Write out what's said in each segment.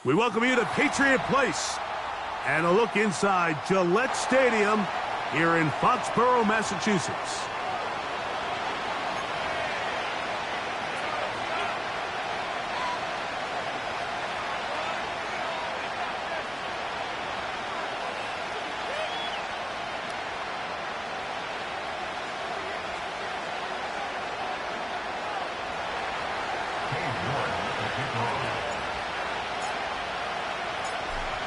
We welcome you to Patriot Place and a look inside Gillette Stadium here in Foxborough, Massachusetts.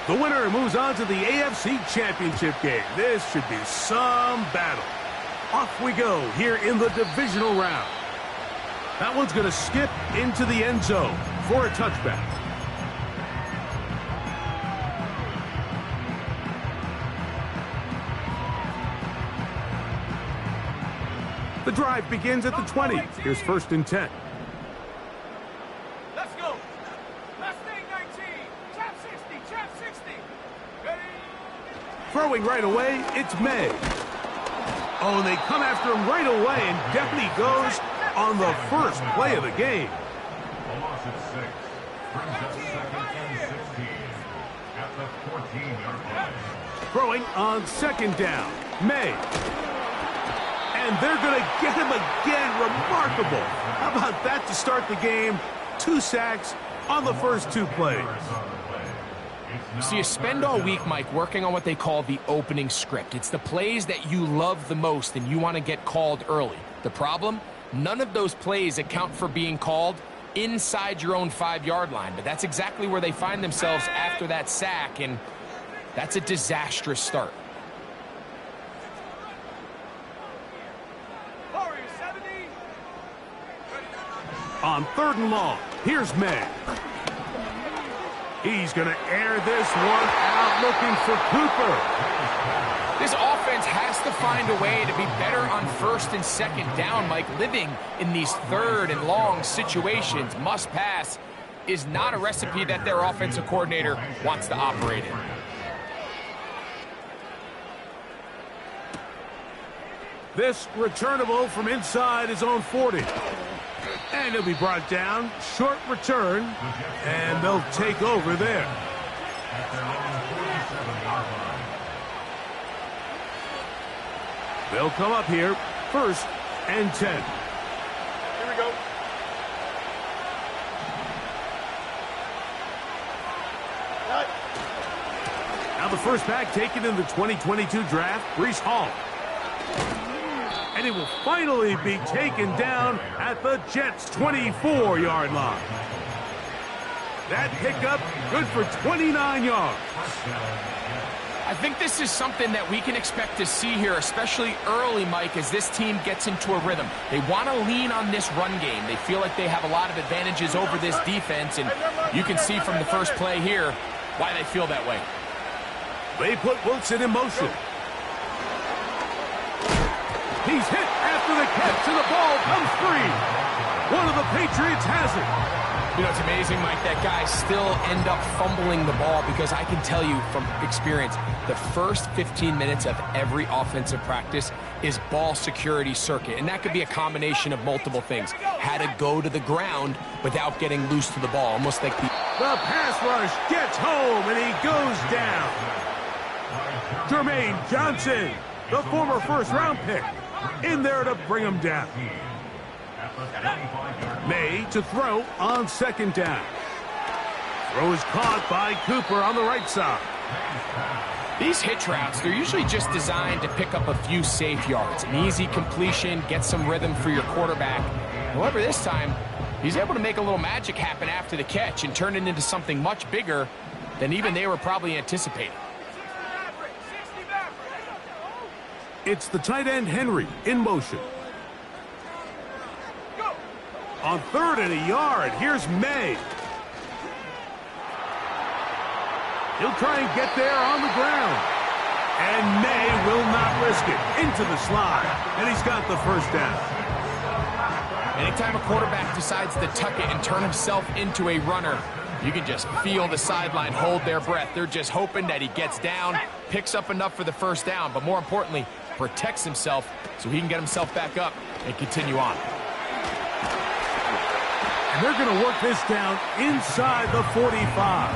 The winner moves on to the AFC Championship game. This should be some battle. Off we go here in the divisional round. That one's going to skip into the end zone for a touchback. The drive begins at the 20. Here's 1st and 10. Throwing right away, it's May. Oh, and they come after him right away, and down he goes on the first play of the game. A loss of 6 brings up 2nd and 16 at the 14-yard line. Throwing on 2nd down, May. And they're going to get him again. Remarkable. How about that to start the game? 2 sacks on the first 2 plays. So you spend all week, Mike, working on what they call the opening script. It's the plays that you love the most and you want to get called early. The problem? None of those plays account for being called inside your own 5-yard line. But that's exactly where they find themselves after that sack, and that's a disastrous start. On 3rd and long, here's May. He's going to air this one out, looking for Cooper. This offense has to find a way to be better on 1st and 2nd down, Mike. Living in these 3rd and long situations, must pass, is not a recipe that their offensive coordinator wants to operate in. This returnable from inside his own 40. And he'll be brought down. Short return. And they'll take over there. They'll come up here. 1st and 10. Here we go. Now the first back taken in the 2022 draft, Breece Hall. And he will finally be taken down at the Jets' 24-yard line. That pickup good for 29 yards. I think this is something that we can expect to see here, especially early, Mike, as this team gets into a rhythm. They want to lean on this run game. They feel like they have a lot of advantages over this defense, and you can see from the first play here why they feel that way. They put Wilson in motion. He's hit after the catch, and the ball comes free. One of the Patriots has it. You know, it's amazing, Mike, that guys still end up fumbling the ball, because I can tell you from experience, the first 15 minutes of every offensive practice is ball security circuit, and that could be a combination of multiple things. How to go to the ground without getting loose to the ball, almost like the pass rush gets home, and he goes down. Jermaine Johnson, the former first-round pick, in there to bring him down. May to throw on 2nd down. Throw is caught by Cooper on the right side. These hitch routes, they're usually just designed to pick up a few safe yards. An easy completion, get some rhythm for your quarterback. However, this time, he's able to make a little magic happen after the catch and turn it into something much bigger than even they were probably anticipating. It's the tight end Henry in motion. On 3rd and a yard, here's May. He'll try and get there on the ground. And May will not risk it. Into the slide. And he's got the first down. Anytime a quarterback decides to tuck it and turn himself into a runner, you can just feel the sideline hold their breath. They're just hoping that he gets down, picks up enough for the first down, but more importantly, protects himself so he can get himself back up and continue on. And they're going to work this down inside the 45.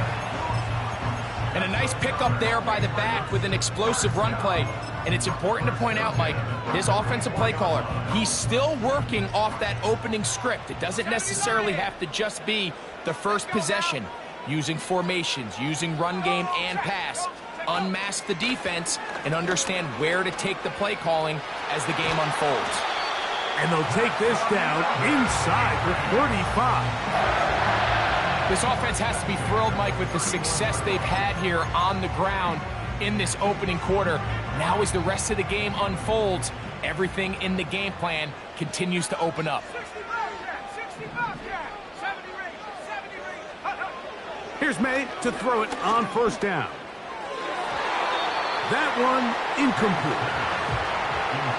And a nice pickup there by the back with an explosive run play. And it's important to point out, Mike, this offensive play caller, he's still working off that opening script. It doesn't necessarily have to just be the first possession. Using formations, using run game and pass. Unmask the defense and understand where to take the play calling as the game unfolds. And they'll take this down inside the 35. This offense has to be thrilled, Mike, with the success they've had here on the ground in this opening quarter. Now as the rest of the game unfolds, everything in the game plan continues to open up. Here's May to throw it on first down. That one incomplete.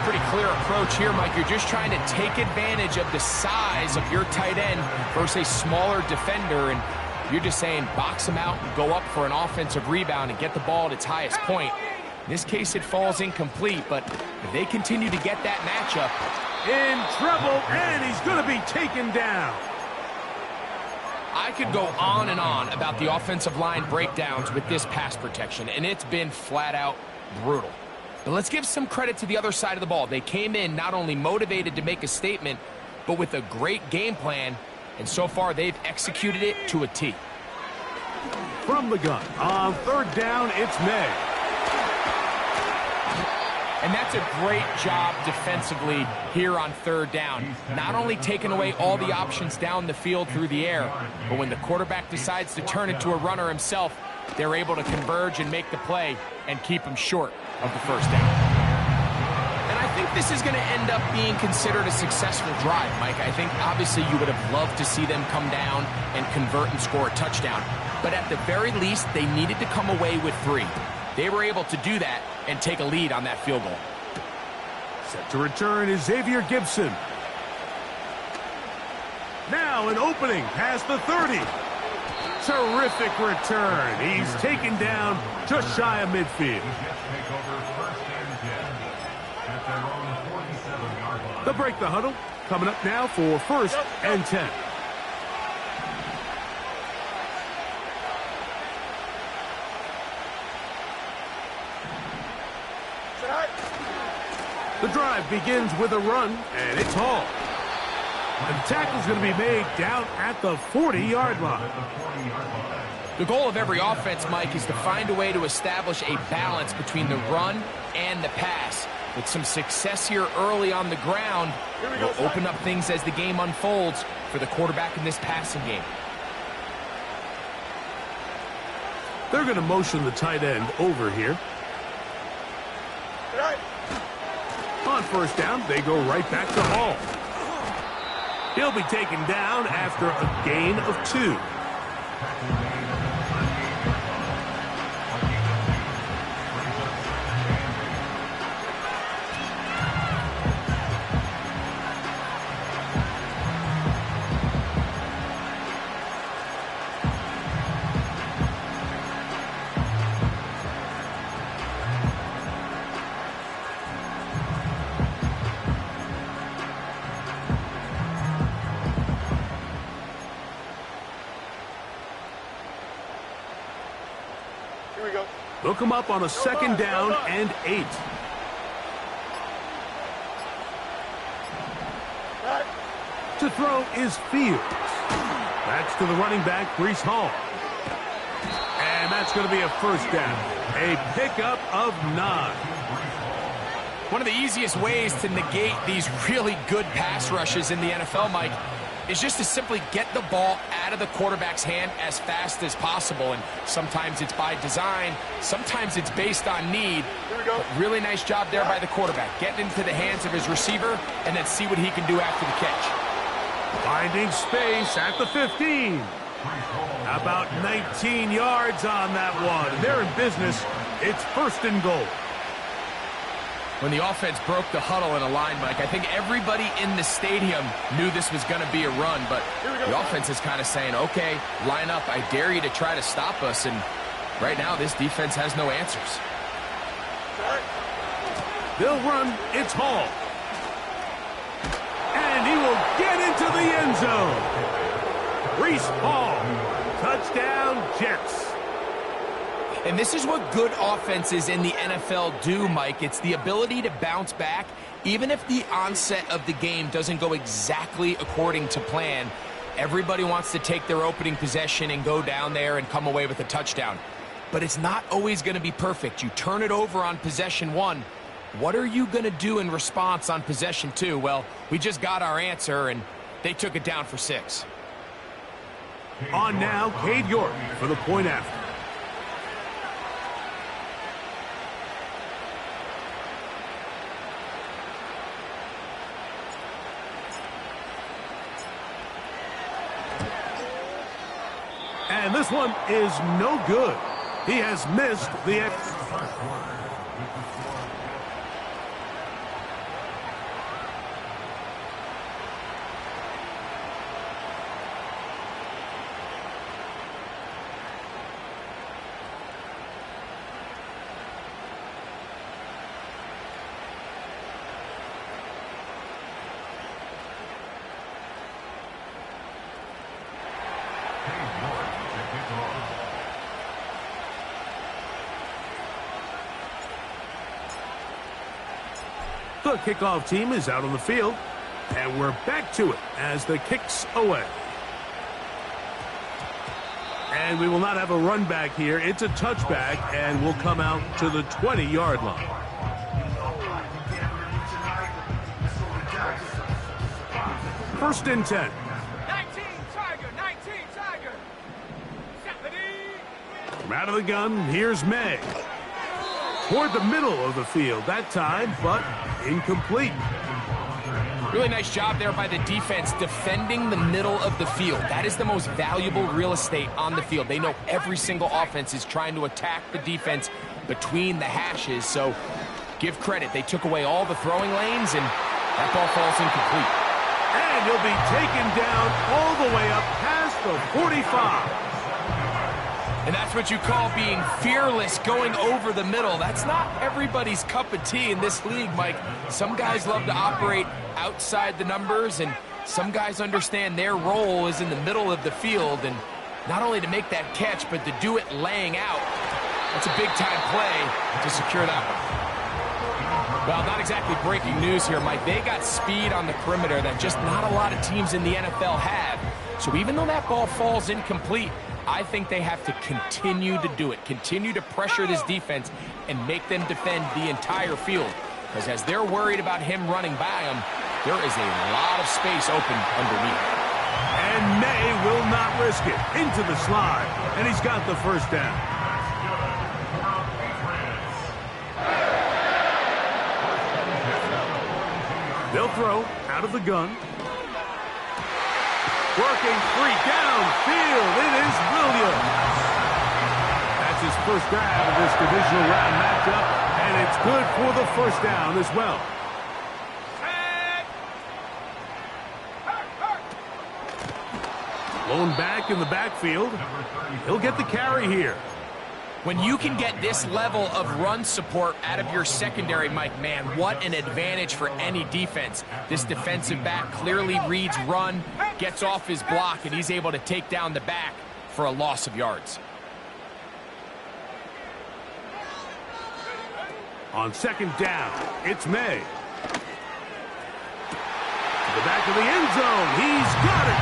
Pretty clear approach here, Mike. You're just trying to take advantage of the size of your tight end versus a smaller defender, and you're just saying box him out and go up for an offensive rebound and get the ball at its highest point. In this case, it falls incomplete, but if they continue to get that matchup. In trouble, and he's going to be taken down. I could go on and on about the offensive line breakdowns with this pass protection, and it's been flat out brutal. But let's give some credit to the other side of the ball. They came in not only motivated to make a statement, but with a great game plan, and so far they've executed it to a T. From the gun, on third down, it's May. And that's a great job defensively here on third down. Not only taking away all the options down the field through the air, but when the quarterback decides to turn into a runner himself, they're able to converge and make the play and keep him short of the first down. And I think this is going to end up being considered a successful drive, Mike. I think obviously you would have loved to see them come down and convert and score a touchdown. But at the very least, they needed to come away with 3. They were able to do that and take a lead on that field goal. Set to return is Xavier Gibson. Now an opening past the 30. Terrific return. He's taken down just shy of midfield. They'll break the huddle. Coming up now for first and 10. The drive begins with a run, and it's Hall. And the tackle's going to be made down at the 40-yard line. The goal of every offense, Mike, is to find a way to establish a balance between the run and the pass. With some success here early on the ground, will open up things as the game unfolds for the quarterback in this passing game. They're going to motion the tight end over here. On first down, they go right back to Hall. He'll be taken down after a gain of 2. They'll come up on a second down and 8. To throw is Fields. That's to the running back, Breece Hall. And that's going to be a first down. A pickup of 9. One of the easiest ways to negate these really good pass rushes in the NFL, Mike, is just to simply get the ball out of the quarterback's hand as fast as possible. And sometimes it's by design, sometimes it's based on need. But really nice job there by the quarterback, getting into the hands of his receiver and then see what he can do after the catch. Finding space at the 15. About 19 yards on that one. They're in business. It's first and goal. When the offense broke the huddle in a line, Mike, I think everybody in the stadium knew this was going to be a run, but the offense is kind of saying, okay, line up. I dare you to try to stop us, and right now this defense has no answers. They'll run. It's Hall. And he will get into the end zone. Breece Hall. Touchdown, Jets. And this is what good offenses in the NFL do, Mike. It's the ability to bounce back, even if the onset of the game doesn't go exactly according to plan. Everybody wants to take their opening possession and go down there and come away with a touchdown. But it's not always going to be perfect. You turn it over on possession 1. What are you going to do in response on possession 2? Well, we just got our answer, and they took it down for 6. On now, Cade York for the point after. And this one is no good. He has missed the extra. The kickoff team is out on the field, and we're back to it as the kick's away. And we will not have a run back here. It's a touchback, and we'll come out to the 20-yard line. First and 10. 19 Tiger, 19 Tiger. From out of the gun, here's May. Toward the middle of the field that time, but incomplete. Really nice job there by the defense defending the middle of the field. That is the most valuable real estate on the field. They know every single offense is trying to attack the defense between the hashes, so give credit. They took away all the throwing lanes, and that ball falls incomplete. And he'll be taken down all the way up past the 45. And that's what you call being fearless, going over the middle. That's not everybody's cup of tea in this league, Mike. Some guys love to operate outside the numbers, and some guys understand their role is in the middle of the field, and not only to make that catch, but to do it laying out. That's a big-time play to secure that one. Well, not exactly breaking news here, Mike. They got speed on the perimeter that just not a lot of teams in the NFL have. So even though that ball falls incomplete, I think they have to continue to do it, continue to pressure this defense and make them defend the entire field. Because as they're worried about him running by them, there is a lot of space open underneath. And May will not risk it. Into the slide, and he's got the first down. They'll throw out of the gun. Working free downfield. It is Williams. That's his first grab of this divisional round matchup, and it's good for the first down as well. Blown back in the backfield. He'll get the carry here. When you can get this level of run support out of your secondary, Mike, man, what an advantage for any defense. This defensive back clearly reads run, gets off his block, and he's able to take down the back for a loss of yards. On second down, it's May. To the back of the end zone. He's got it.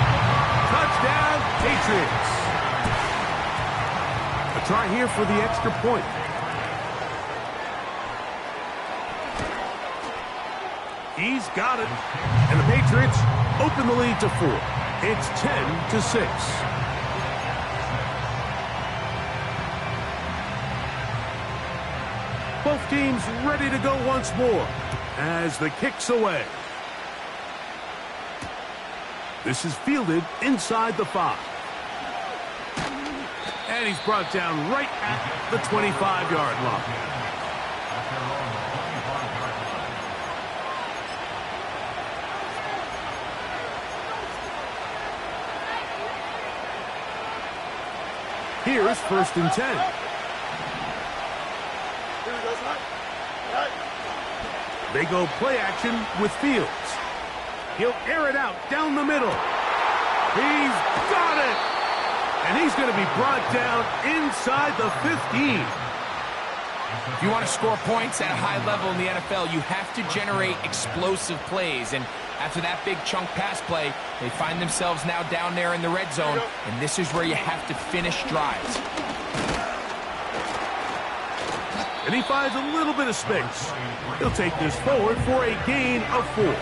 Touchdown, Patriots. A try here for the extra point. He's got it. And the Patriots open the lead to 4. It's 10-6. Both teams ready to go once more as the kick's away. This is fielded inside the 5. And he's brought down right at the 25-yard line. Here's first and 10. They go play action with Fields. He'll air it out down the middle. He's got it! And he's going to be brought down inside the 15. If you want to score points at a high level in the NFL, you have to generate explosive plays. And after that big chunk pass play, they find themselves now down there in the red zone. And this is where you have to finish drives. And he finds a little bit of space. He'll take this forward for a gain of 4.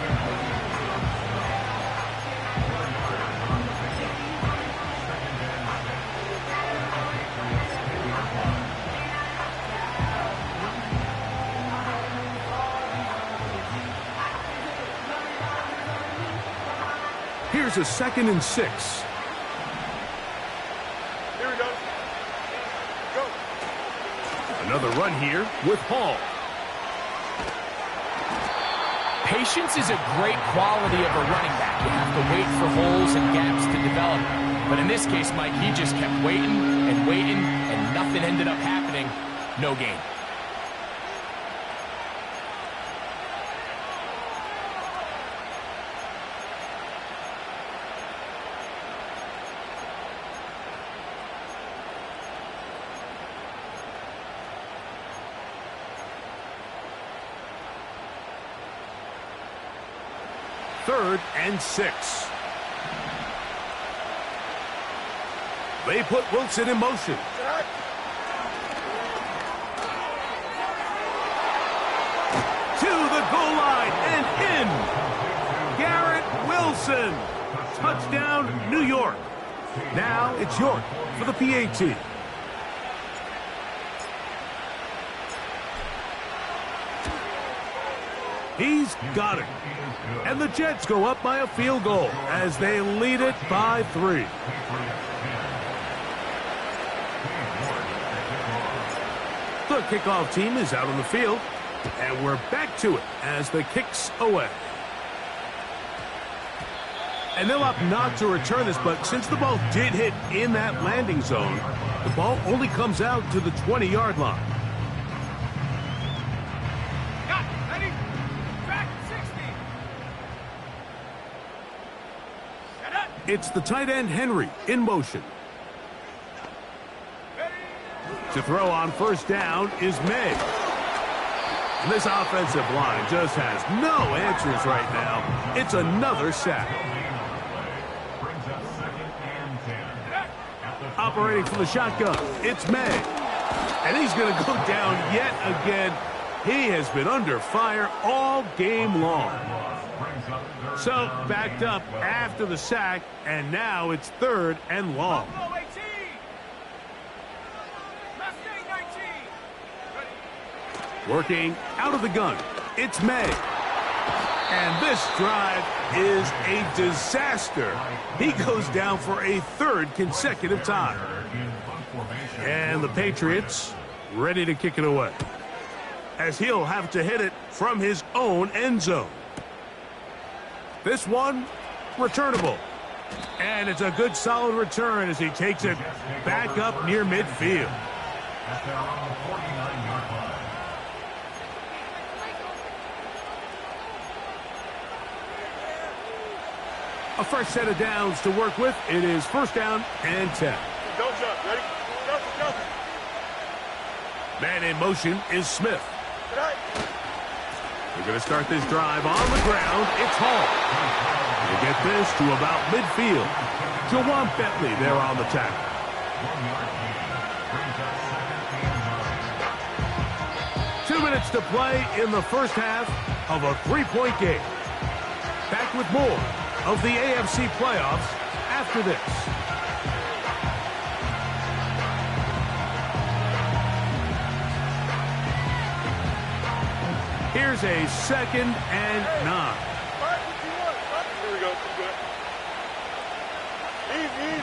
Here's a 2nd and 6. Here we go. Go. Another run here with Hall. Patience is a great quality of a running back. You have to wait for holes and gaps to develop. But in this case, Mike, he just kept waiting and waiting, and nothing ended up happening. No gain. Third and 6. They put Wilson in motion. To the goal line and in. Garrett Wilson. Touchdown, New York. Now it's York for the PAT. He's got it. And the Jets go up by a field goal as they lead it by 3. The kickoff team is out on the field, and we're back to it as the kick's away. And they'll opt not to return this, but since the ball did hit in that landing zone, the ball only comes out to the 20-yard line. It's the tight end, Henry, in motion. To throw on first down is May. And this offensive line just has no answers right now. It's another sack. Operating from the shotgun, it's May. And he's going to go down yet again. He has been under fire all game long. So, backed up after the sack, and now it's 3rd and long. Working out of the gun, it's May. And this drive is a disaster. He goes down for a 3rd consecutive time. And the Patriots ready to kick it away, as he'll have to hit it from his own end zone. This one, returnable. And it's a good solid return as he takes it back up near midfield. A fresh set of downs to work with. It is 1st down and 10. Don't jump. Ready? Go. Man in motion is Smith. Good night. We're going to start this drive on the ground. It's Hall. We'll get this to about midfield. Jawan Bentley there on the tackle. 2 minutes to play in the first half of a 3-point game. Back with more of the AFC playoffs after this. Here's a 2nd and 9. Here we go. Good. Easy.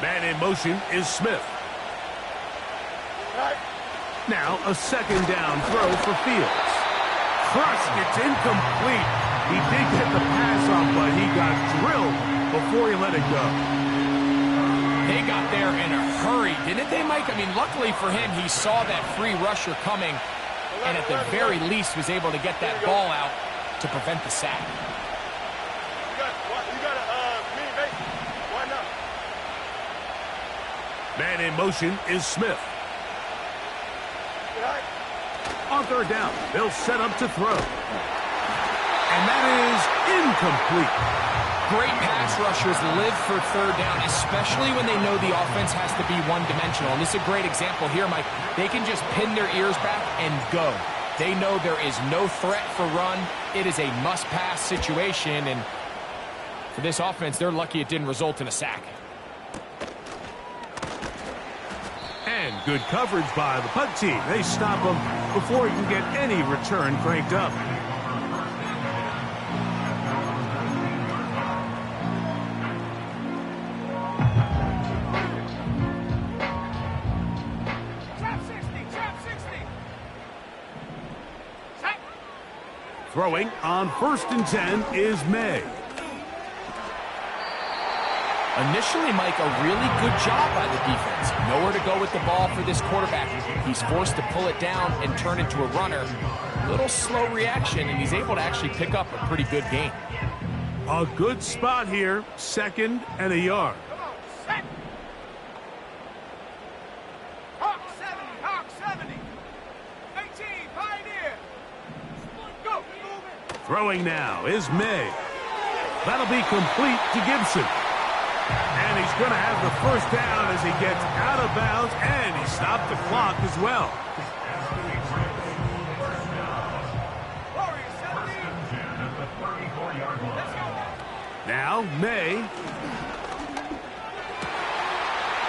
Man in motion is Smith. Right. Now a 2nd down throw for Fields. Crushed, it's incomplete. He did get the pass off, but he got drilled before he let it go. They got there in a hurry, didn't they, Mike? I mean, luckily for him, he saw that free rusher coming, and at the very least was able to get that ball out to prevent the sack. Man in motion is Smith. On third down, they'll set up to throw. And that is incomplete. Great pass rushers live for third down, especially when they know the offense has to be one-dimensional. And this is a great example here, Mike. They can just pin their ears back and go. They know there is no threat for run. It is a must-pass situation, and for this offense, they're lucky it didn't result in a sack. And good coverage by the punt team. They stop him before he can get any return cranked up. Throwing on 1st and 10 is May. Initially, Mike, a really good job by the defense. Nowhere to go with the ball for this quarterback. He's forced to pull it down and turn into a runner. Little slow reaction, and he's able to actually pick up a pretty good gain. A good spot here, 2nd and a yard. Hawk 70, Hawk 70. 18, Pioneer. Go. Throwing now is May. That'll be complete to Gibson. And he's going to have the first down as he gets out of bounds, and he stopped the clock as well. Now, May.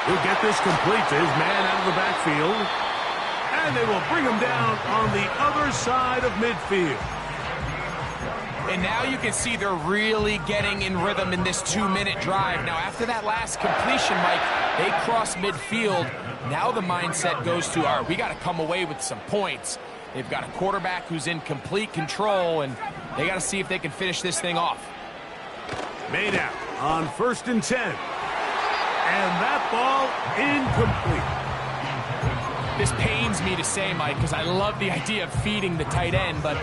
He'll get this complete to his man out of the backfield. And they will bring him down on the other side of midfield. And now you can see they're really getting in rhythm in this 2-minute drive. Now, after that last completion, Mike, they cross midfield. Now the mindset goes to, all right, we got to come away with some points. They've got a quarterback who's in complete control, and they got to see if they can finish this thing off. Made out on 1st and 10. And that ball incomplete. This pains me to say, Mike, because I love the idea of feeding the tight end, but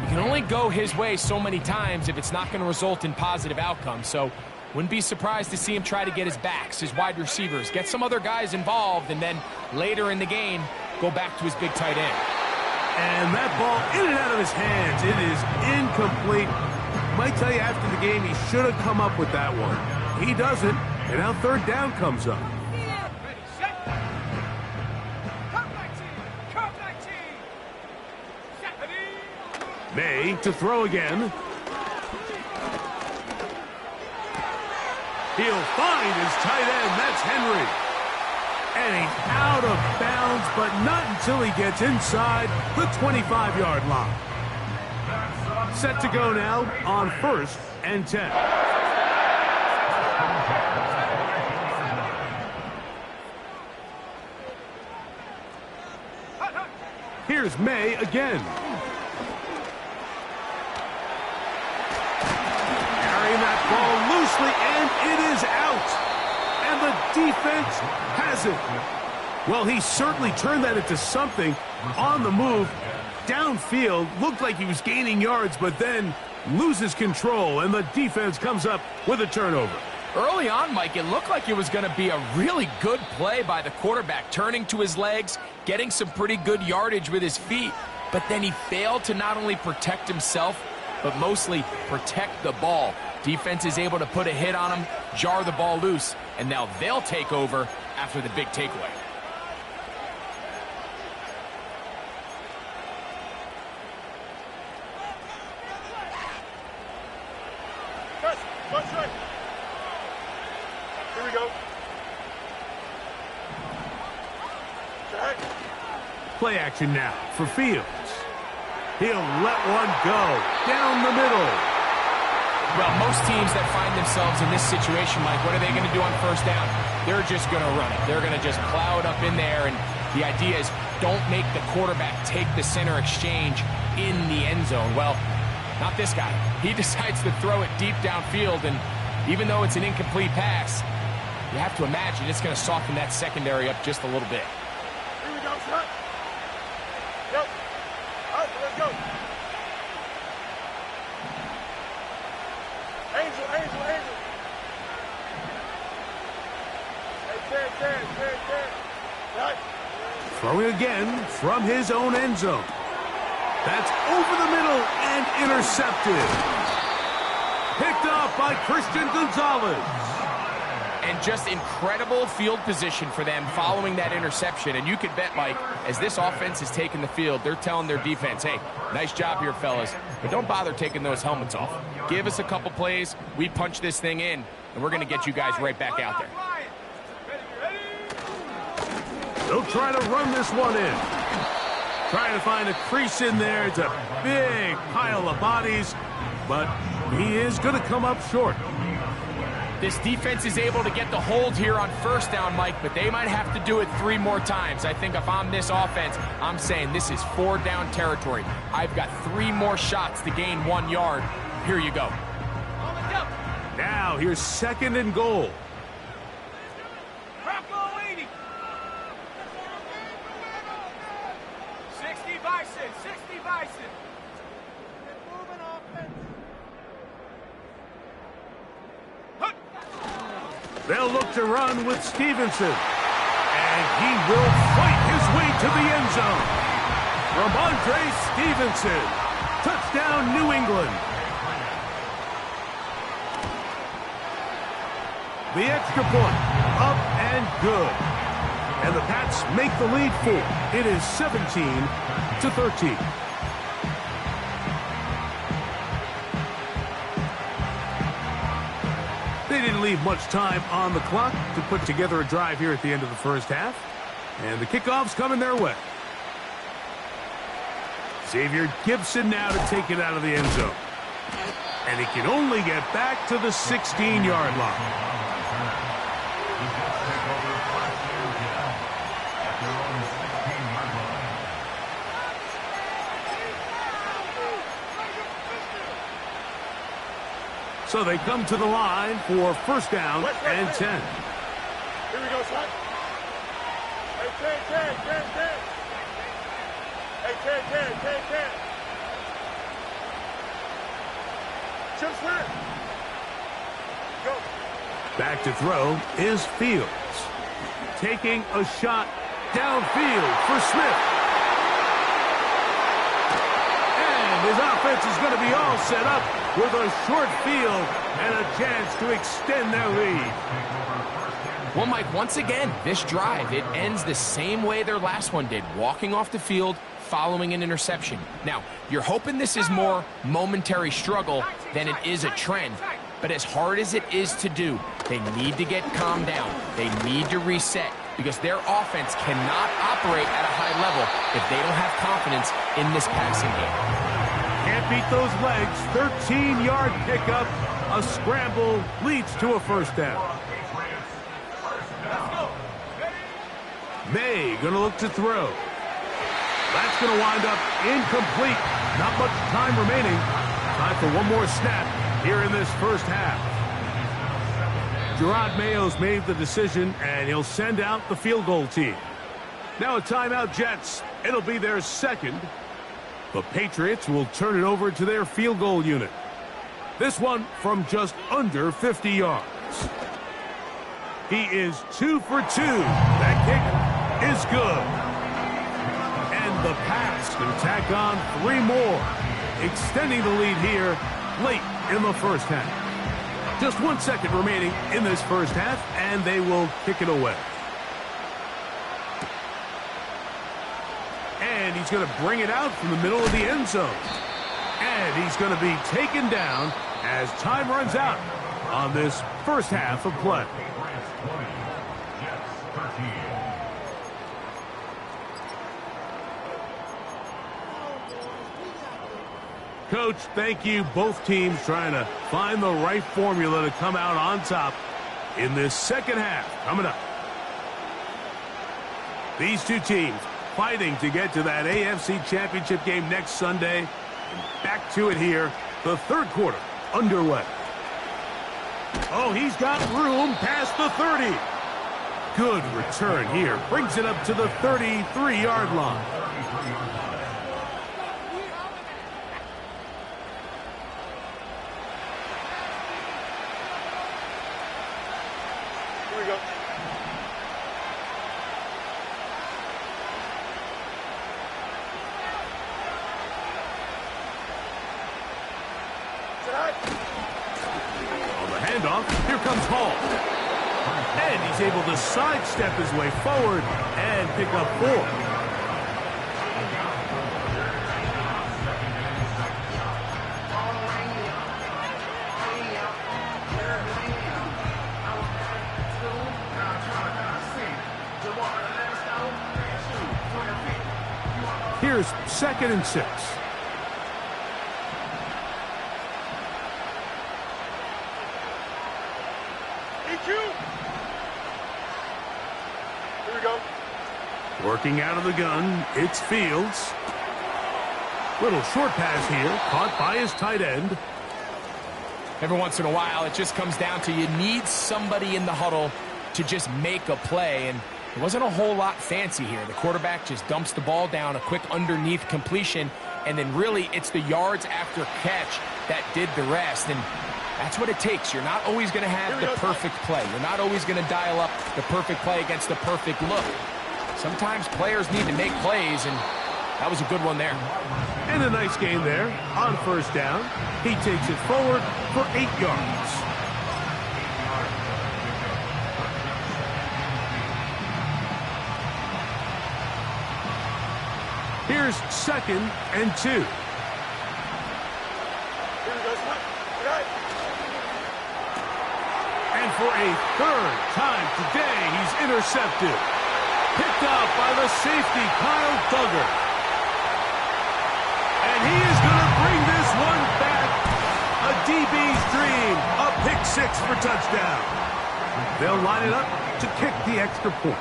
you can only go his way so many times if it's not going to result in positive outcomes. So wouldn't be surprised to see him try to get his backs, his wide receivers, get some other guys involved, and then later in the game, go back to his big tight end. And that ball in and out of his hands. It is incomplete. Might tell you after the game he should have come up with that one. He doesn't, and now 3rd down comes up. May to throw again. He'll find his tight end. That's Henry. And he's out of bounds, but not until he gets inside the 25-yard line. Set to go now on 1st and 10. Here's May again. Carrying that ball loosely, and it is out. And the defense has it. Well, he certainly turned that into something on the move. Downfield, looked like he was gaining yards, but then loses control, and the defense comes up with a turnover. Early on, Mike, it looked like it was going to be a really good play by the quarterback, turning to his legs, getting some pretty good yardage with his feet, but then he failed to not only protect himself, but mostly protect the ball. Defense is able to put a hit on him, jar the ball loose, and now they'll take over after the big takeaway. Touch right. Here we go. Jack. Play action now for Fields. He'll let one go down the middle. Well, most teams that find themselves in this situation, Mike, what are they going to do on 1st down? They're just going to run it. They're going to just plow it up in there, and the idea is don't make the quarterback take the center exchange in the end zone. Well, not this guy. He decides to throw it deep downfield, and even though it's an incomplete pass, you have to imagine it's going to soften that secondary up just a little bit. Here we go, shot. Yep. All right, let's go. Angel. Hey, Right. Throwing again from his own end zone. That's over the middle and intercepted. Picked up by Christian Gonzalez. And just incredible field position for them following that interception. And you can bet, Mike, as this offense is taking the field, they're telling their defense, hey, nice job here, fellas, but don't bother taking those helmets off. Give us a couple plays, we punch this thing in, and we're going to get you guys right back out there. They'll try to run this one in. Trying to find a crease in there. It's a big pile of bodies, but he is going to come up short. This defense is able to get the hold here on first down, Mike, but they might have to do it 3 more times. I think if I'm this offense, I'm saying this is 4 down territory. I've got 3 more shots to gain 1 yard. Here you go. Now here's 2nd and goal. Bronco 80. 60 Bison, 60 Bison. Moving offense. They'll look to run with Stevenson. And he will fight his way to the end zone. Ramondre Stevenson. Touchdown, New England. The extra point, up and good. And the Pats make the lead 4. It is 17-13. They didn't leave much time on the clock to put together a drive here at the end of the first half. And the kickoff's coming their way. Xavier Gibson now to take it out of the end zone. And he can only get back to the 16-yard line. So they come to the line for first down and 10. Here we go, son. Hey, 10. Hey, 10. Chip Sweat. Go. Back to throw is Fields. Taking a shot downfield for Smith. And his offense is going to be all set up with a short field and a chance to extend their lead. Well, Mike, once again, this drive, it ends the same way their last one did, walking off the field, following an interception. Now, you're hoping this is more momentary struggle than it is a trend, but as hard as it is to do, they need to get calmed down. They need to reset because their offense cannot operate at a high level if they don't have confidence in this passing game. Can't beat those legs. 13-yard pickup. A scramble leads to a first down. May going to look to throw. That's going to wind up incomplete. Not much time remaining. Time for one more snap here in this first half. Gerard Mayo's made the decision, and he'll send out the field goal team. Now a timeout, Jets. It'll be their second. The Patriots will turn it over to their field goal unit. This one from just under 50 yards. He is 2 for 2. That kick is good. And the Pats can tack on 3 more, extending the lead here late in the first half. Just 1 second remaining in this first half, and they will kick it away. And he's going to bring it out from the middle of the end zone. And he's going to be taken down as time runs out on this first half of play. Coach, thank you. Both teams trying to find the right formula to come out on top in this second half coming up. These two teams fighting to get to that AFC Championship game next Sunday. And back to it here, the third quarter underway. Oh, he's got room past the 30. Good return here. Brings it up to the 33-yard line. Here we go. On the handoff, here comes Hall. And he's able to sidestep his way forward and pick up 4. Here's 2nd and 6. Here we go. Working out of the gun, it's Fields. Little short pass here, caught by his tight end. Every once in a while, it just comes down to you need somebody in the huddle to just make a play, and it wasn't a whole lot fancy here. The quarterback just dumps the ball down, a quick underneath completion, and then really it's the yards after catch that did the rest, and that's what it takes. You're not always going to have the perfect play. You're not always going to dial up the perfect play against the perfect look. Sometimes players need to make plays, and that was a good one there. And a nice gain there on 1st down. He takes it forward for 8 yards. Here's 2nd and 2. Here we go. Right. And for a 3rd time today, he's intercepted. Picked up by the safety, Kyle Duggar. And he is going to bring this one back. A DB's dream. A pick 6 for touchdown. They'll line it up to kick the extra point.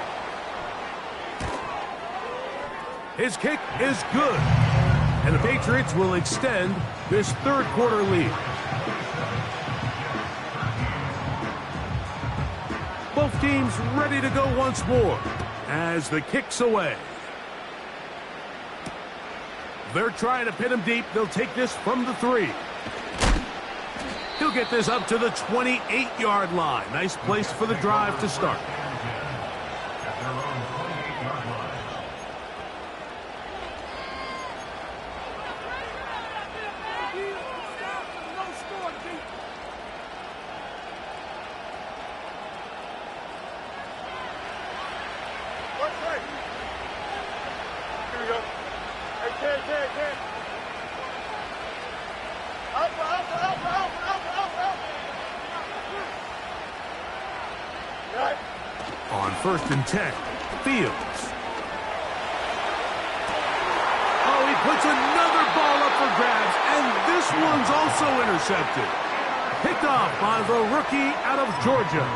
His kick is good. And the Patriots will extend this 3rd quarter lead. Both teams ready to go once more as the kick's away. They're trying to pin him deep. They'll take this from the 3. He'll get this up to the 28-yard line. Nice place for the drive to start. On 1st and 10, Fields. Oh, he puts another ball up for grabs, and this one's also intercepted. Picked off by the rookie out of Georgia.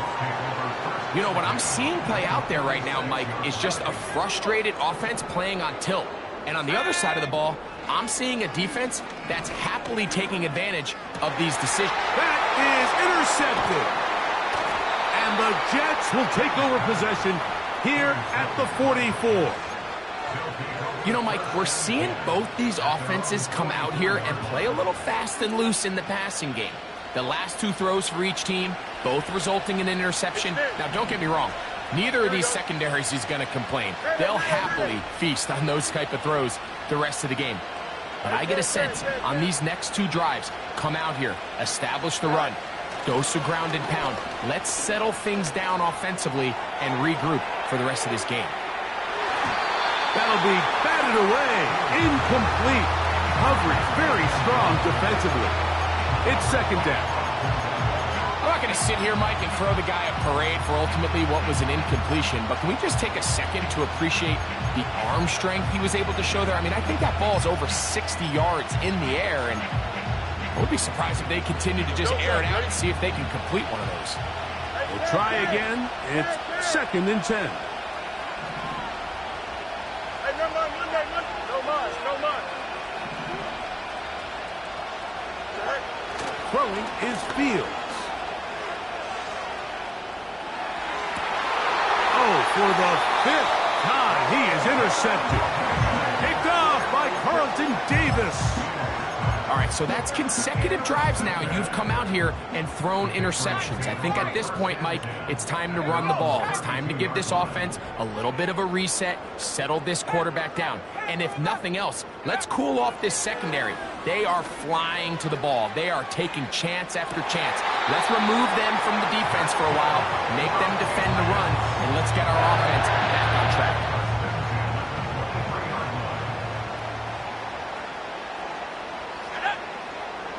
You know, what I'm seeing play out there right now, Mike, is just a frustrated offense playing on tilt. And on the other side of the ball, I'm seeing a defense that's happily taking advantage of these decisions. That is intercepted. And the Jets will take over possession here at the 44. You know, Mike, we're seeing both these offenses come out here and play a little fast and loose in the passing game. The last 2 throws for each team, both resulting in an interception. Now, don't get me wrong. Neither of these secondaries is going to complain. They'll happily feast on those type of throws the rest of the game. But I get a sense on these next 2 drives, come out here, establish the run, dose of ground and pound. Let's settle things down offensively and regroup for the rest of this game. That'll be batted away. Incomplete. Coverage very strong defensively. It's 2nd down. I'm not going to sit here, Mike, and throw the guy a parade for ultimately what was an incompletion, but can we just take a second to appreciate the arm strength he was able to show there? I mean, I think that ball's over 60 yards in the air, and I would be surprised if they continue to just air it out and see if they can complete one of those. We'll try again. It's 2nd and 10. Hey, no mind. Throwing is Fields. Oh, for the 5th time, he is intercepted. Picked off by Carlton Davis. All right, so that's consecutive drives now. You've come out here and thrown interceptions. I think at this point, Mike, it's time to run the ball. It's time to give this offense a little bit of a reset, settle this quarterback down. And if nothing else, let's cool off this secondary. They are flying to the ball. They are taking chance after chance. Let's remove them from the defense for a while, make them defend the run, and let's get our offense back on track.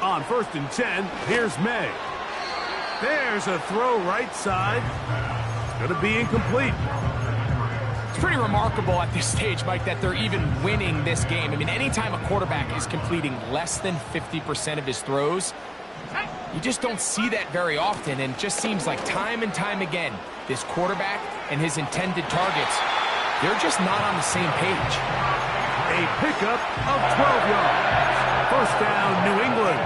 On 1st and 10, here's May. There's a throw right side. It's going to be incomplete. It's pretty remarkable at this stage, Mike, that they're even winning this game. I mean, anytime a quarterback is completing less than 50% of his throws, you just don't see that very often, and it just seems like time and time again, this quarterback and his intended targets, they're just not on the same page. A pickup of 12 yards. First down, New England.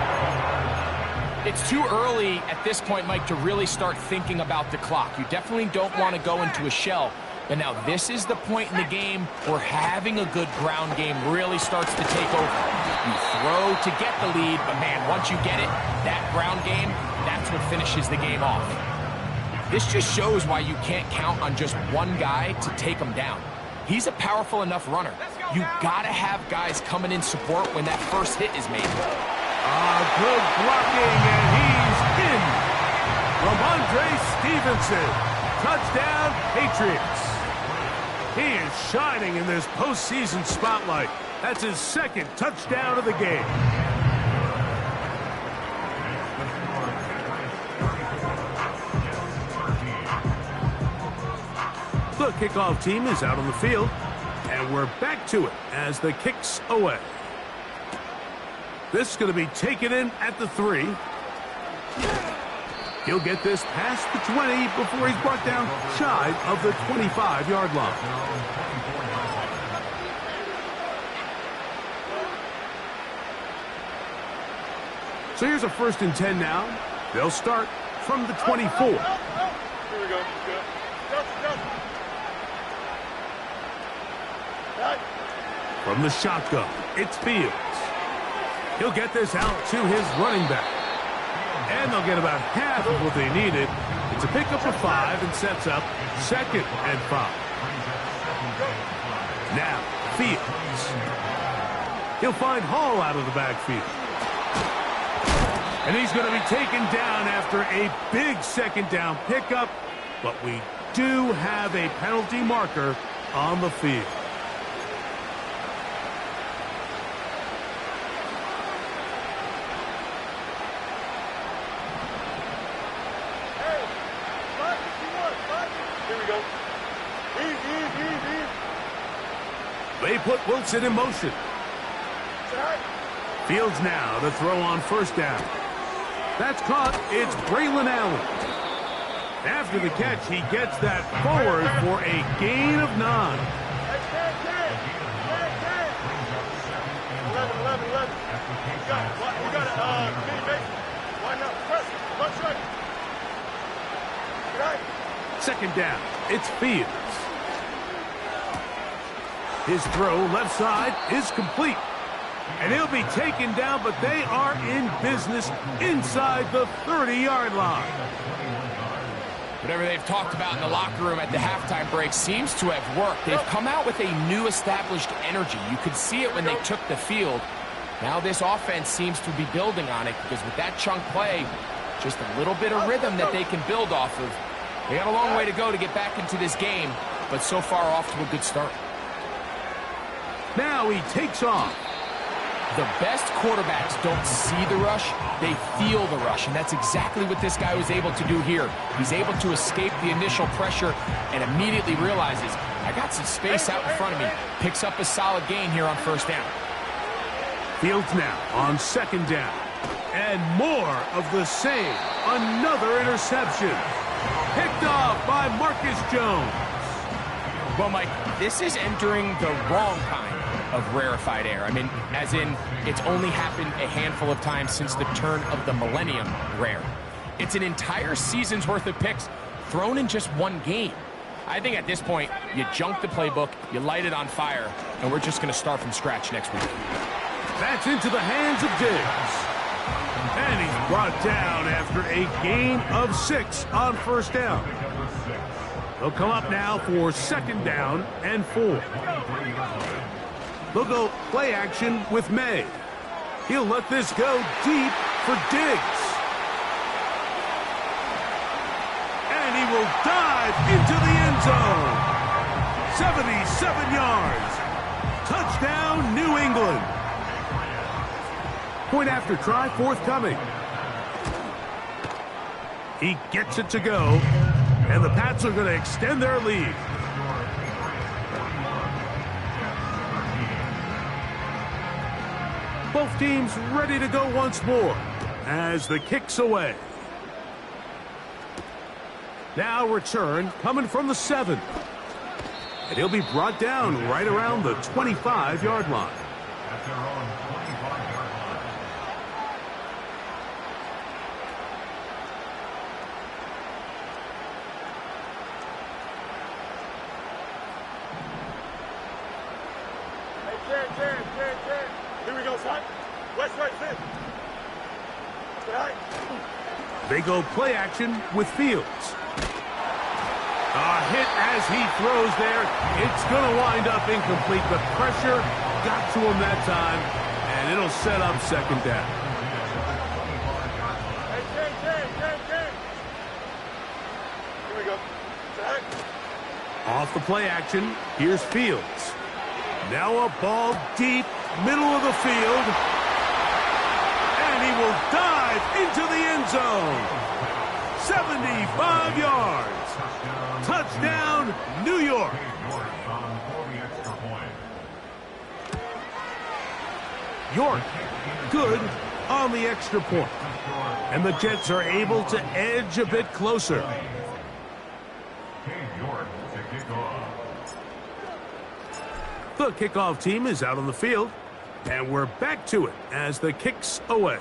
It's too early at this point, Mike, to really start thinking about the clock. You definitely don't want to go into a shell. But now this is the point in the game where having a good ground game really starts to take over. You throw to get the lead, but man, once you get it, that ground game, that's what finishes the game off. This just shows why you can't count on just one guy to take him down. He's a powerful enough runner. You gotta have guys coming in support when that first hit is made. Good blocking, and he's in. Ramondre Stevenson. Touchdown, Patriots. He is shining in this postseason spotlight. That's his second touchdown of the game. The kickoff team is out on the field, and we're back to it as the kick's away. This is going to be taken in at the 3. He'll get this past the 20 before he's brought down shy of the 25-yard line. So here's a 1st and 10 now. They'll start from the 24. Here we go. From the shotgun, it's Fields. He'll get this out to his running back. And they'll get about half of what they needed. It's a pickup of 5 and sets up 2nd and 5. Now, Fields. He'll find Hall out of the backfield. And he's going to be taken down after a big 2nd down pickup. But we do have a penalty marker on the field. They put Wilson in motion. Fields now to throw on 1st down. That's caught. It's Braylon Allen. After the catch, he gets that forward for a gain of 9. 11. We got it. Mini base. Why not? Press. Left side. 2nd down. It's Fields. His throw left side is complete. And he'll be taken down, but they are in business inside the 30-yard line. Whatever they've talked about in the locker room at the halftime break seems to have worked. They've come out with a new established energy. You could see it when they took the field. Now this offense seems to be building on it because with that chunk play, just a little bit of rhythm that they can build off of. They got a long way to go to get back into this game, but so far off to a good start. Now he takes off. The best quarterbacks don't see the rush, they feel the rush, and that's exactly what this guy was able to do here. He's able to escape the initial pressure and immediately realizes, I got some space out in front of me. Picks up a solid gain here on 1st down. Fields now on 2nd down. And more of the same. Another interception. Picked off by Marcus Jones. Well, Mike, this is entering the wrong kind of rarefied air. I mean, as in, it's only happened a handful of times since the turn of the millennium rare. It's an entire season's worth of picks thrown in just one game. I think at this point, you junk the playbook, you light it on fire, and we're just going to start from scratch next week. That's into the hands of Diggs. And he's brought down after a gain of 6 on first down. They'll come up now for 2nd down and 4. They'll go play action with May. He'll let this go deep for Diggs. And he will dive into the end zone. 77 yards. Touchdown, New England. Point after try forthcoming. He gets it to go, and the Pats are going to extend their lead. Both teams ready to go once more as the kick's away. Now return coming from the 7. And he'll be brought down right around the 25-yard line. At their own 25-yard line. Hey, Jared. Here we go, son. West right, fit. Right. They go play action with Fields. A hit as he throws there. It's going to wind up incomplete, but pressure got to him that time, and it'll set up 2nd down. Hey, Jared. Here we go. Right. Off the play action, here's Fields. Now a ball deep, middle of the field. And he will dive into the end zone. 75 yards. Touchdown, New York. York, good on the extra point. And the Jets are able to edge a bit closer. The kickoff team is out on the field, and we're back to it as the kick's away.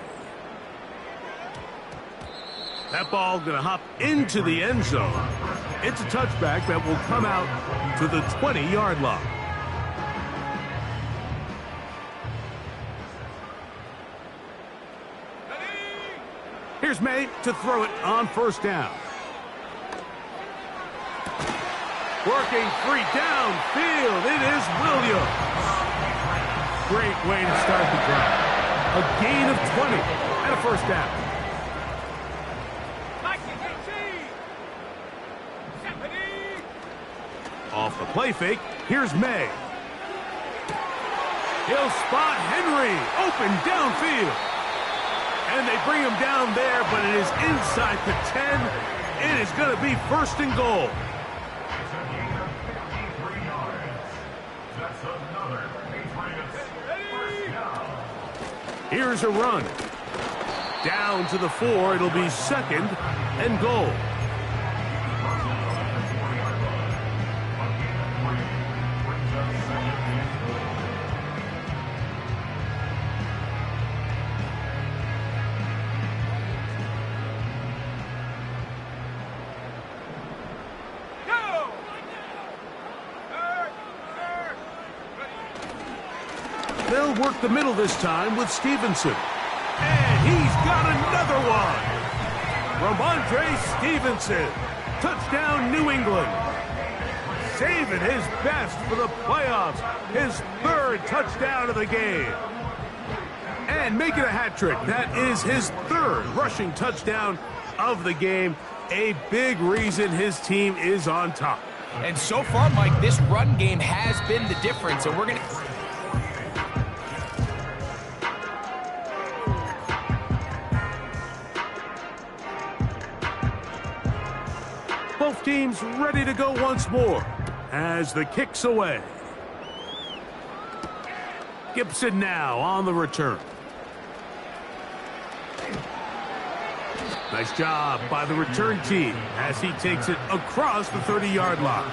That ball going to hop into the end zone. It's a touchback that will come out to the 20-yard line. Here's May to throw it on 1st down. Working free downfield, it is Williams. Great way to start the drive. A gain of 20 and a 1st down. Off the play fake, here's May. He'll spot Henry, open downfield. And they bring him down there, but it is inside the 10. It is going to be 1st and goal. Here's a run. Down to the 4. It'll be 2nd and goal. They'll work the middle this time with Stevenson. And he's got another one. Ramondre Stevenson. Touchdown, New England. Saving his best for the playoffs. His 3rd touchdown of the game. And making a hat trick. That is his 3rd rushing touchdown of the game. A big reason his team is on top. And so far, Mike, this run game has been the difference. And we're going to... Both teams ready to go once more as the kick's away. Gibson now on the return. Nice job by the return team as he takes it across the 30-yard line.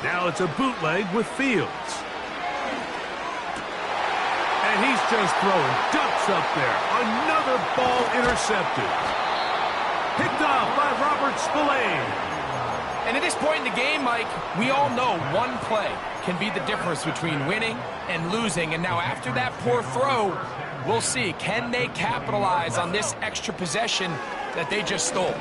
Now it's a bootleg with Fields. And he's just throwing ducks up there. Another ball intercepted. Picked off by Robert Spillane. And at this point in the game, Mike, we all know one play can be the difference between winning and losing. And now after that poor throw, we'll see, can they capitalize on this extra possession that they just stole?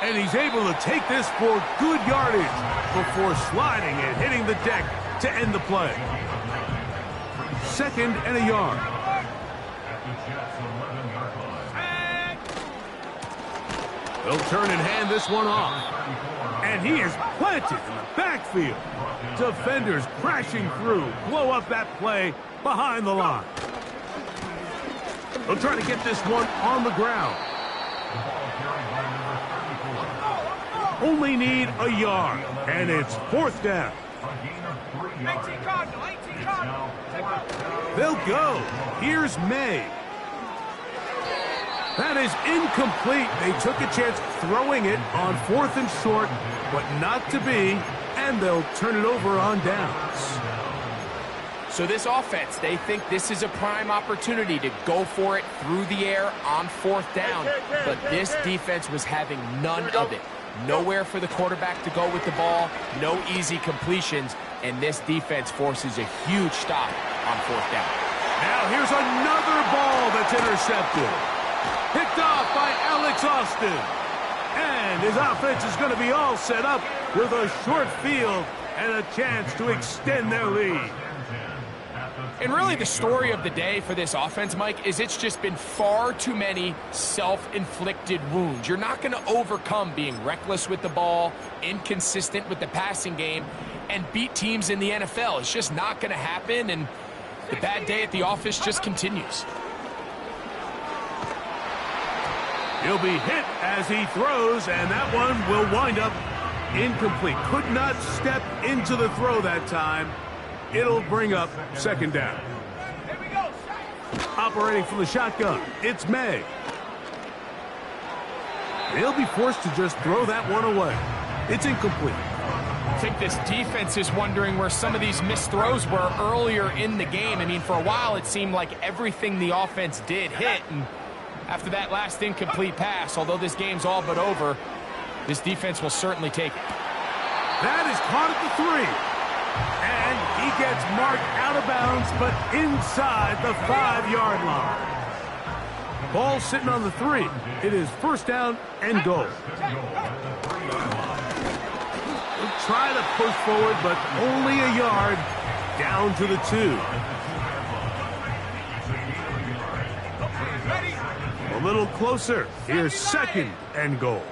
And he's able to take this for good yardage before sliding and hitting the deck to end the play. 2nd and a yard. They'll turn and hand this one off. And he is planted in the backfield. Defenders crashing through, blow up that play behind the line. They'll try to get this one on the ground. Only need a yard, and it's 4th down. 18 Cardinal, 18 Cardinal. They'll go. Here's May. That is incomplete. They took a chance throwing it on 4th and short, but not to be, and they'll turn it over on downs. So this offense, they think this is a prime opportunity to go for it through the air on 4th down, but this defense was having none of it. Nowhere for the quarterback to go with the ball, no easy completions, and this defense forces a huge stop on 4th down. Now here's another ball that's intercepted. Picked off by Alex Austin. And his offense is going to be all set up with a short field and a chance to extend their lead. And really the story of the day for this offense, Mike, is it's just been far too many self-inflicted wounds. You're not going to overcome being reckless with the ball, inconsistent with the passing game, and beat teams in the NFL. It's just not going to happen, and the bad day at the office just continues. He'll be hit as he throws, and that one will wind up incomplete. Could not step into the throw that time. It'll bring up 2nd down. Here we go. Operating from the shotgun, it's May. He'll be forced to just throw that one away. It's incomplete. I think this defense is wondering where some of these missed throws were earlier in the game. I mean, for a while it seemed like everything the offense did hit, and after that last incomplete pass, although this game's all but over, this defense will certainly take it. That is caught at the 3. And he gets marked out of bounds, but inside the 5-yard line. Ball sitting on the 3. It is 1st down and goal. We'll try to push forward, but only a yard down to the 2. A little closer. Here's 2nd and goal.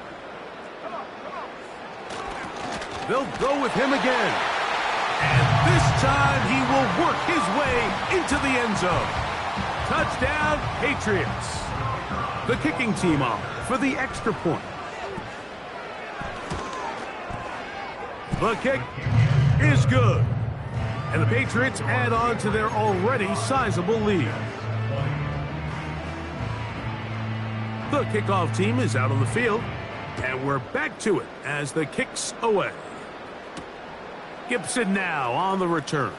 They'll go with him again. And this time he will work his way into the end zone. Touchdown, Patriots. The kicking team off for the extra point. The kick is good. And the Patriots add on to their already sizable lead. The kickoff team is out on the field. And we're back to it as the kick's away. Gibson now on the return.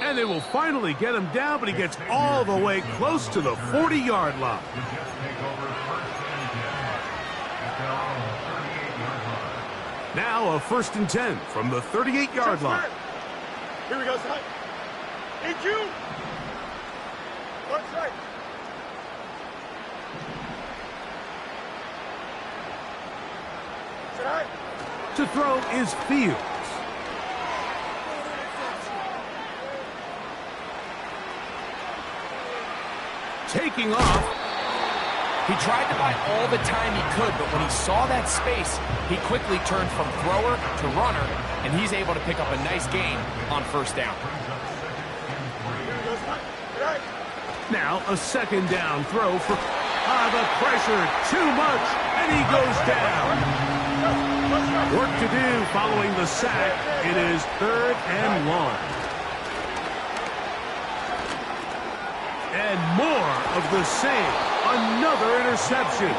And they will finally get him down, but he gets all the way close to the 40-yard line. Now a 1st and 10 from the 38-yard line. Here we go, son. In June. Left side. Tonight. To throw is Fields. Taking off. He tried to buy all the time he could, but when he saw that space, he quickly turned from thrower to runner, and he's able to pick up a nice gain on 1st down. Now a 2nd down throw for the pressure, too much, and he goes down. Work to do following the sack. It is 3rd and long. And more of the same. Another interception.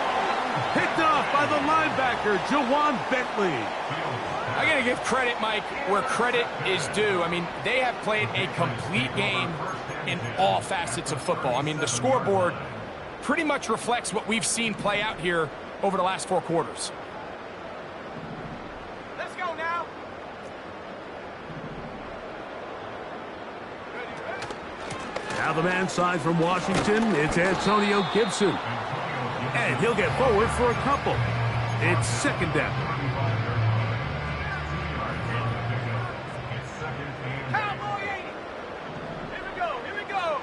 Picked off by the linebacker, Jawan Bentley. I got to give credit, Mike, where credit is due. I mean, they have played a complete game in all facets of football. I mean, the scoreboard pretty much reflects what we've seen play out here over the last 4 quarters. Let's go now. Now the man side from Washington, it's Antonio Gibson. And he'll get forward for a couple. It's second down. Cowboy 80. Here we go. Here we go.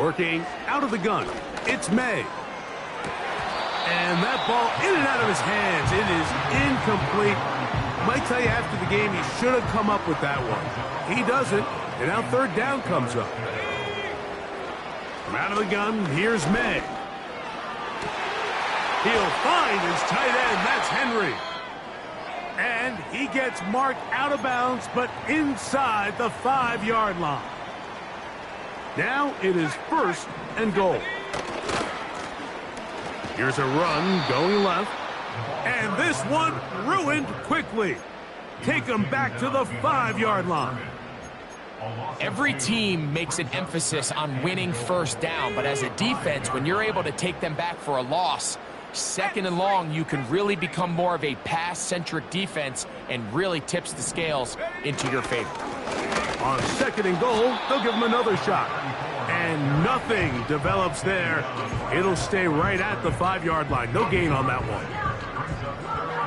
Working out of the gun, it's May. And that ball in and out of his hands. It is incomplete. Might tell you after the game he should have come up with that one. He doesn't, and now third down comes up. From out of the gun, here's May. He'll find his tight end. That's Henry. And he gets marked out of bounds, but inside the 5-yard line. Now it is first and goal. Here's a run going left. And this one ruined quickly. Take him back to the 5-yard line. Every team makes an emphasis on winning first down, but as a defense, when you're able to take them back for a loss, second and long, you can really become more of a pass-centric defense and really tips the scales into your favor. On second and goal, they'll give him another shot. And nothing develops there. It'll stay right at the 5-yard line. No gain on that one.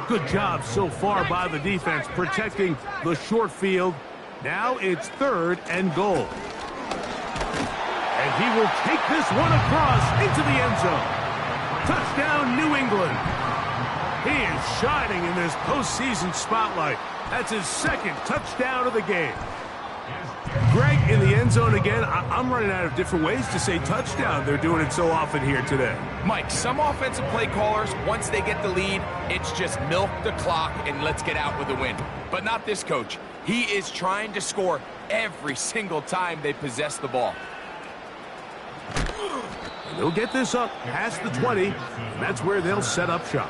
Good job so far by the defense protecting the short field. Now it's third and goal. And he will take this one across into the end zone. Touchdown, New England. He is shining in this postseason spotlight. That's his second touchdown of the game. Greg, in the end zone again. I'm running out of different ways to say touchdown. They're doing it so often here today. Mike, some offensive play callers, once they get the lead, it's just milk the clock and let's get out with a win. But not this coach. He is trying to score every single time they possess the ball. And they'll get this up past the 20, and that's where they'll set up shop.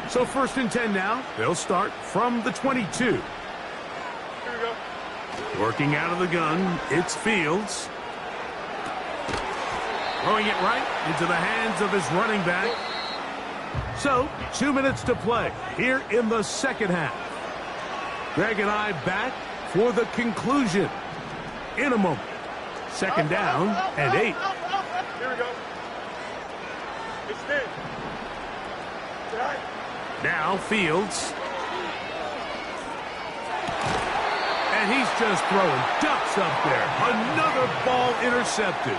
So first and 10 now. They'll start from the 22. Here we go. Working out of the gun, it's Fields. Throwing it right into the hands of his running back. So, 2 minutes to play here in the second half. Greg and I back for the conclusion in a moment. Second down and 8. Here we go. Extend. Right. Now Fields. And he's just throwing ducks up there. Another ball intercepted.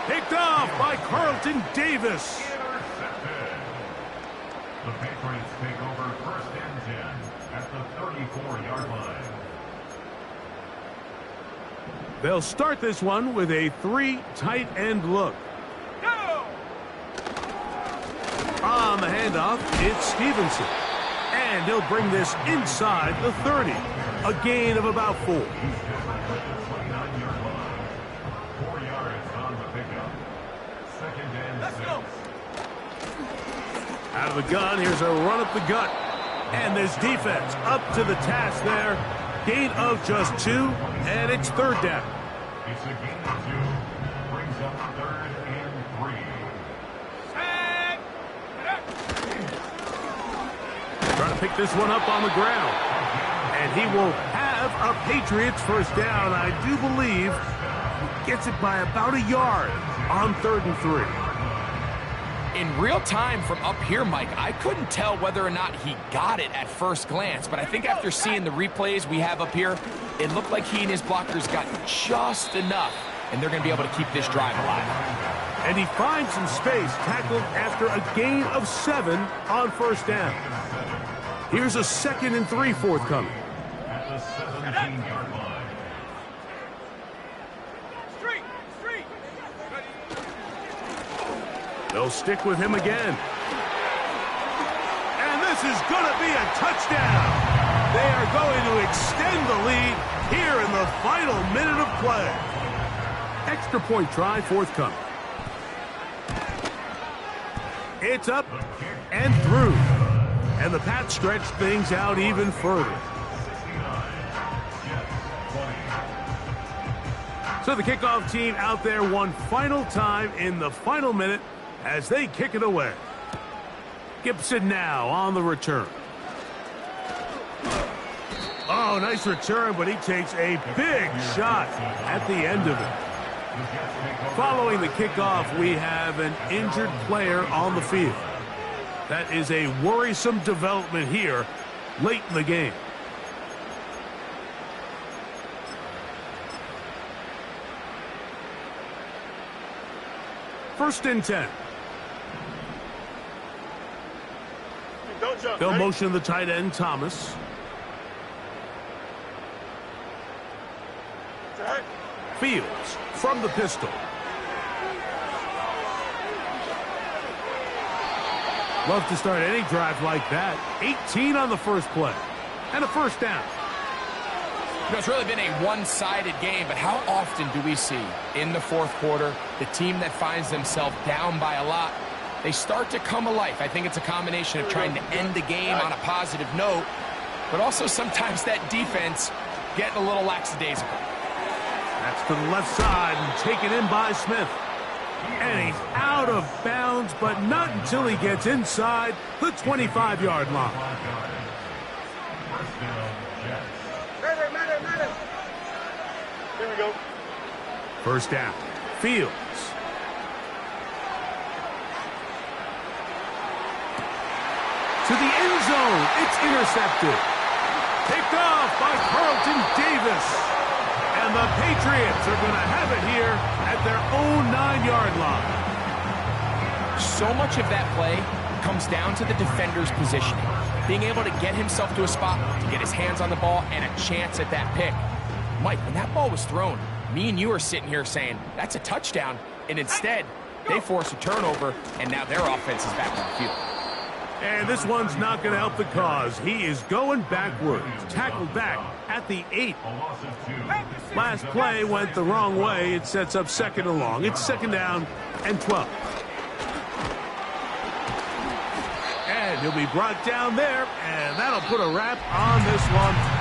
Picked off by Carlton Davis. The Patriots take over first and 10 at the 34-yard line. They'll start this one with a 3 tight end look. Go! On the handoff, it's Stevenson. And he'll bring this inside the 30. A gain of about 4. 29-yard line. 4 yards on the pickup. Second and 6. Out of the gun, here's a run up the gut. And this defense up to the task there. Gain of just 2, and it's third down. It's a gain of 2. Brings up third and 3. Trying to pick this one up on the ground. And he will have a Patriots first down. I do believe he gets it by about a yard on third and 3. In real time from up here, Mike, I couldn't tell whether or not he got it at first glance, but I think after seeing the replays we have up here, it looked like he and his blockers got just enough, and they're going to be able to keep this drive alive. And he finds some space, tackled after a gain of 7 on first down. Here's a 2nd and 3 forthcoming. At the 17-yard line. They'll stick with him again. And this is going to be a touchdown. They are going to extend the lead here in the final minute of play. Extra point try forthcoming. It's up and through. And the Pats stretch things out even further. So the kickoff team out there one final time in the final minute as they kick it away. Gibson now on the return. Oh, nice return, but he takes a big shot at the end of it. Following the kickoff, we have an injured player on the field. That is a worrisome development here late in the game. First and 10. Don't jump. They'll Ready? motion the tight end, Thomas. Set. Fields from the pistol. Love to start any drive like that. 18 on the first play. And a first down. You know, it's really been a one-sided game, but how often do we see in the fourth quarter the team that finds themselves down by a lot, they start to come alive. I think it's a combination of trying to end the game on a positive note, but also sometimes that defense getting a little lackadaisical. That's to the left side and taken in by Smith. And he's out of bounds, but not until he gets inside the 25-yard line. Here we go. First down. Fields. To the end zone. It's intercepted. Picked off by Carlton Davis. And the Patriots are going to have it here at their own 9-yard line. So much of that play comes down to the defender's positioning. Being able to get himself to a spot, to get his hands on the ball, and a chance at that pick. Mike, when that ball was thrown, me and you are sitting here saying, that's a touchdown. And instead, they force a turnover, and now their offense is back on the field. And this one's not going to help the cause. He is going backwards. Tackled back at the 8. Last play went the wrong way. It sets up second and long. It's second down and 12. And he'll be brought down there, and that'll put a wrap on this one.